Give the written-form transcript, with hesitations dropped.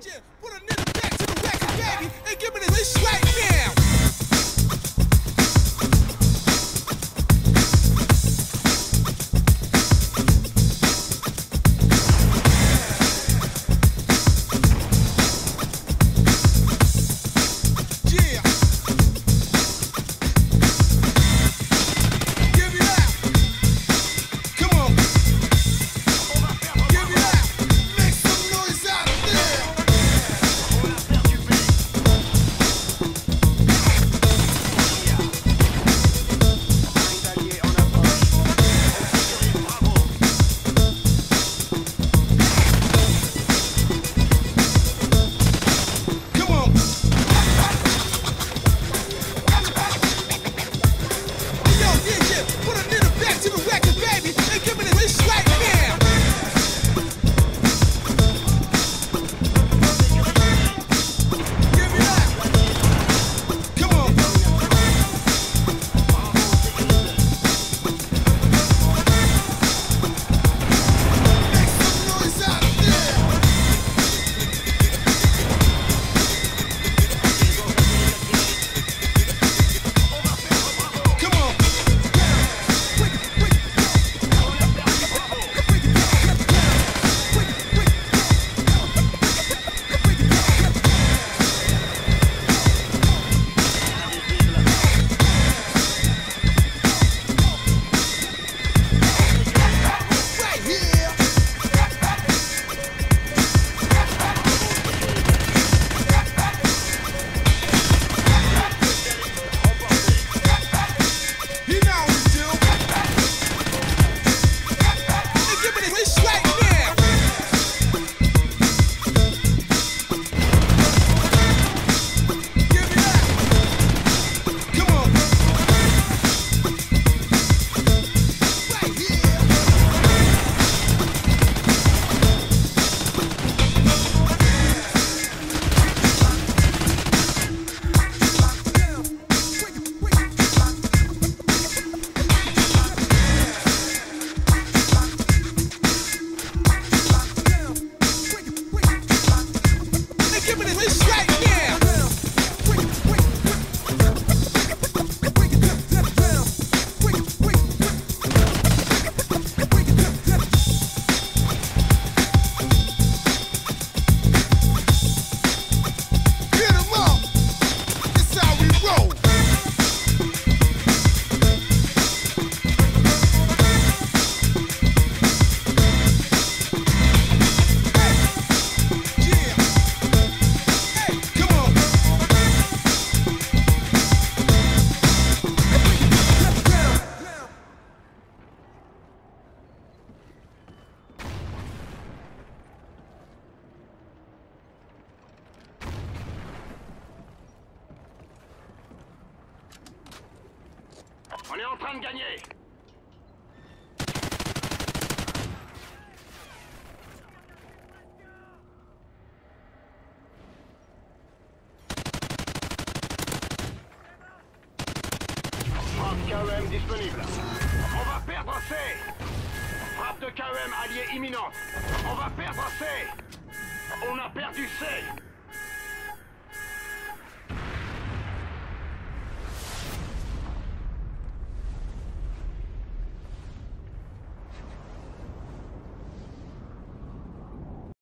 Put a nigga back to the record, baby, and give me this right now. On est en train de gagner. Frappe K.E.M disponible. On va perdre C. Frappe de K.E.M alliée imminente. On va perdre C. On a perdu C.